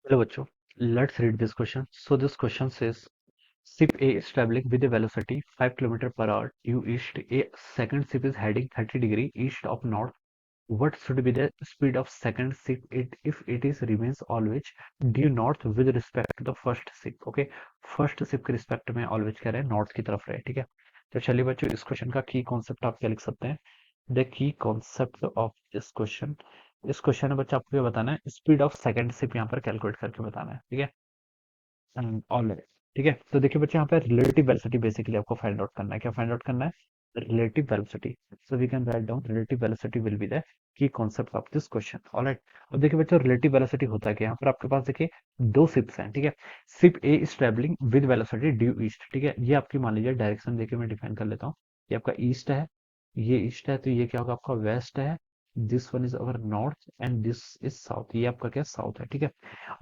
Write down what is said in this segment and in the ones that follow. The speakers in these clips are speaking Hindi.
Hello bachcho, let's read this question. So this question says ship A is traveling with a velocity 5 km per hour due east. A second ship is heading 30 degree east of north. What should be the speed of second ship if it is remains always due north with respect to the first ship? Okay, first ship के रिस्पेक्ट में ऑलवेज कह रहे हैं नॉर्थ की तरफ रहे, ठीक है। तो चलिए बच्चों इस क्वेश्चन का की कॉन्सेप्ट आप क्या लिख सकते हैं। The key concept of this question, इस क्वेश्चन में बच्चा आपको ये बताना है स्पीड ऑफ सेकंड शिप यहाँ पर कैलकुलेट करके बताना है, ठीक है। ऑलराइट, ठीक है। तो देखिए बच्चे यहाँ पे रिलेटिव वेलोसिटी बेसिकली आपको फाइंड आउट करना है। क्या फाइंड आउट करना है? Relative velocity. So we can write down relative velocity will be the key concept of this question. Alright, अब देखिए बच्चों रिलेटिव वेलोसिटी होता है कि यहाँ पर आपके पास देखिए दो शिप्स हैं, ठीक है। Ship A is travelling with velocity due east, ठीक है। ये आपकी मान लीजिए डायरेक्शन देखिए मैं डिफाइन कर लेता हूँ। ये आपका ईस्ट है, ये ईस्ट है, तो ये क्या होगा आपका वेस्ट है। This one is our north and this is south, ये आपका क्या साउथ है, ठीक है।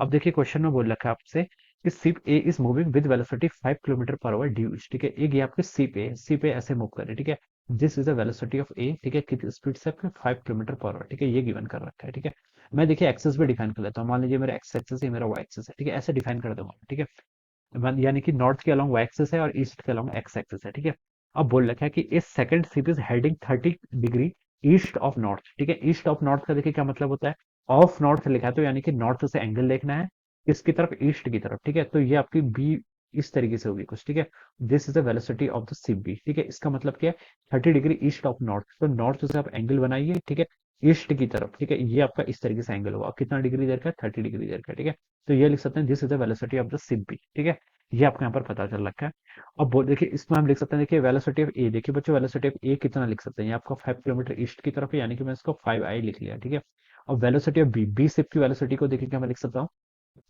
अब देखिए क्वेश्चन में बोल रखा है आपसे कि ship A is moving with velocity 5 kilometre per hour due east, ठीक है। एक ये आपके शिप ए ऐसे मूव कर रही है, ठीक है। This is the velocity of A, ठीक है। कितनी स्पीड से आपके 5 किलोमीटर पर आवर, ठीक है। ये गिवन कर रखा है, ठीक है। मैं देखिए एक्सेस भी डिफाइन कर लेता हूँ। मान लीजिए मेरा एक्स एक्सेस है, मेरा वाई एक्सेस है, ठीक है। ऐसे डिफाइन कर दूंगा, ठीक है। यानी कि नॉर्थ के अलोंग वाई एक्सिस है और ईस्ट के अलोंग एक्स एक्सिस है, ठीक है। अब बोल रखा है कि इस second ship is heading 30 degree east of north, ठीक है। ईस्ट ऑफ नॉर्थ का देखिए क्या मतलब होता है, ऑफ नॉर्थ लिखा है तो यानी कि नॉर्थ से एंगल देखना है इसकी तरफ, ईस्ट की तरफ, ठीक है। तो ये आपकी बी इस तरीके से होगी कुछ, ठीक है। This is the velocity of the ship B, ठीक है। इसका मतलब क्या है, 30 डिग्री ईस्ट ऑफ नॉर्थ, तो नॉर्थ से आप एंगल बनाइए, ठीक है, ईस्ट की तरफ, ठीक है। ये आपका इस तरीके से एंगल होगा। कितना डिग्री देर का? 30 डिग्री देर का, ठीक है। तो ये लिख सकते हैं this is the velocity of the ship B, ठीक है। ये आपको यहाँ पर पता चल रखा है। अब देखिए इसमें हम लिख सकते हैं, देखिए वेलोसिटी ऑफ ए, देखिए बच्चों वेलोसिटी ऑफ ए कितना लिख सकते हैं, ये आपका 5 किलोमीटर ईस्ट की तरफ है, यानी कि मैं इसको 5 आई लिख लिया, ठीक है। अब velocity of B, B ship की वेलोसिटी को देखिए क्या मैं लिख सकता हूँ।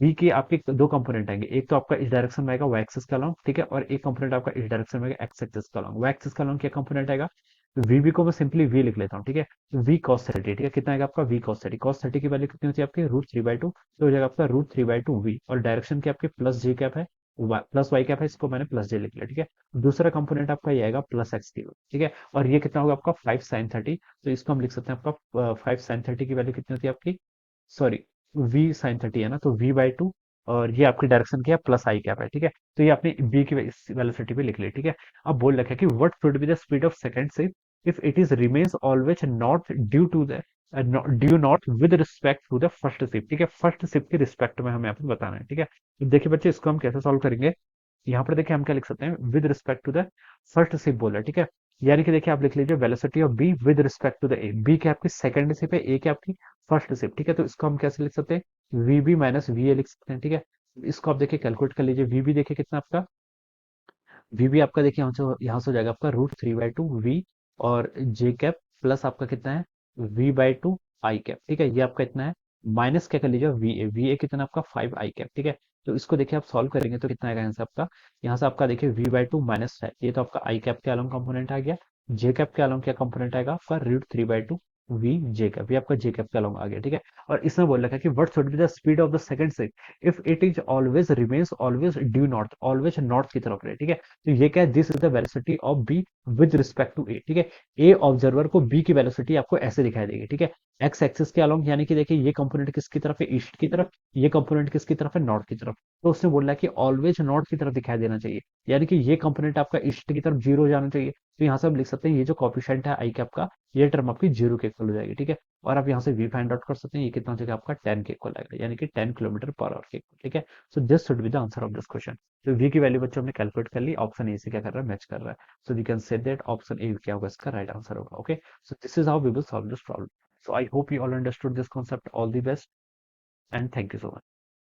बी की आपके दो कंपोनेंट आएंगे, एक तो आपका इस डायरेक्शन में आएगा वाई एक्सिस का लॉन्ग, ठीक है, और एक कंपोनेंट आपका इस डायरेक्शन में आएगा एक्स एक्सिस का लॉन्ग। वाई एक्सिस का लॉन्ग क्या कंपोनेंट आएगा? वीबी को मैं सिंपली वी लिख लेता हूँ, ठीक है। वी कॉस 30, ठीक है। कितना आएगा आपका? वी कॉस 30, कॉस 30 की वैल्यू कितनी होती है आपकी? √3/2, तो हो जाएगा आपका √3/2 वी, और डायरेक्शन की आपकी प्लस जे कैप है, प्लस वाई कैप है, इसको मैंने प्लस जे लिख लिया, ठीक है। दूसरा कंपोनेंट आपका ये आएगा प्लस एक्स की, ठीक है। और ये कितना होगा आपका 5 sin 30, तो इसको हम लिख सकते हैं आपका 5 sin 30 की वैल्यू कितनी होती है आपकी, सॉरी वी साइन 30 है ना, तो वी/2, और ये आपकी डायरेक्शन की है प्लस आई कैप है, ठीक है। तो ये आपने बी की वेलोसिटी पे लिख ली, ठीक है। अब बोल रखा है कि what should be the speed of second ship if it is remains always north due to the due north with respect to the first ship, ठीक है। फर्स्ट शिप के रिस्पेक्ट में हमें यहाँ पे बताना है, ठीक है। तो देखिए बच्चे इसको हम कैसे सॉल्व करेंगे। यहाँ पर देखिए हम क्या लिख सकते हैं, with respect to the first ship बोला है, ठीक है। यानी कि देखिए आप लिख लीजिए velocity of B with respect to the A, B क्या आपकी सेकंड शिप है, ए क्या आपकी फर्स्ट शिप, ठीक है। तो इसको हम कैसे लिख सकते हैं, वीबी माइनस वी ए लिख सकते हैं, ठीक है। इसको आप देखिए कैलकुलेट कर लीजिए, वीबी देखिए कितना आपका, वीबी आपका देखिए यहाँ से हो जाएगा आपका √3/2 वी, और जे कैप प्लस आपका कितना है v/2 आई कैप, ठीक है। ये आपका इतना है, माइनस क्या कर लीजिए वी ए कितना आपका 5 आई कैप, ठीक है। तो इसको देखिए आप सॉल्व करेंगे तो कितना आएगा यहाँ से आपका, यहाँ से आपका देखिए v/2 माइनस है, ये तो आपका आई कैप के अलोंग कंपोनेंट आ गया। जे कैप के अलोंग क्या कंपोनेंट आएगा आपका √3/2 वी जे कैप, ये आपका जे कैप के अलोंग आ गया, ठीक है। और इसमें बोल रखा है कि what should be the speed of the second ship if it is always remains always due north, always north की तरफ रहे, ठीक है। तो ये क्या है, this is the velocity of B with respect to A, ठीक है। ए ऑब्जर्वर को बी की वेलोसिटी आपको ऐसे दिखाई देगी, ठीक है। एक्स एक्सिस के अलोंग, यानी कि देखिए ये कंपोनेंट किसकी तरफ है, ईस्ट की तरफ, ये कंपोनेंट किसकी तरफ है, नॉर्थ की तरफ। तो उसने बोला है कि ऑलवेज नॉर्थ की तरफ दिखाई देना चाहिए, यानी कि ये कंपोनेंट आपका ईस्ट की तरफ जीरो जाना चाहिए। तो यहाँ से हम लिख सकते हैं ये जो कॉफिशिएंट है आई कैप का, ये टर्म आपकी जीरो के इक्वल हो जाएगी, ठीक है। और आप यहाँ से वी फाइंड आउट कर सकते हैं, ये कितना हो जाएगा आपका 10 के इक्वल आएगा, यानी कि 10 किलोमीटर पर आवर के इक्वल, ठीक है। So this should be the answer of this question. तो वी की वैल्यू बच्चों हमने कैलकुलेट कर ली, ऑप्शन ए से क्या कर रहा है, मैच कर रहा है। So we can say that option A क्या होगा, इसका राइट आंसर होगा, okay. So this is how we will solve this problem. So I hope you all understood this concept, all the best and thank you so much.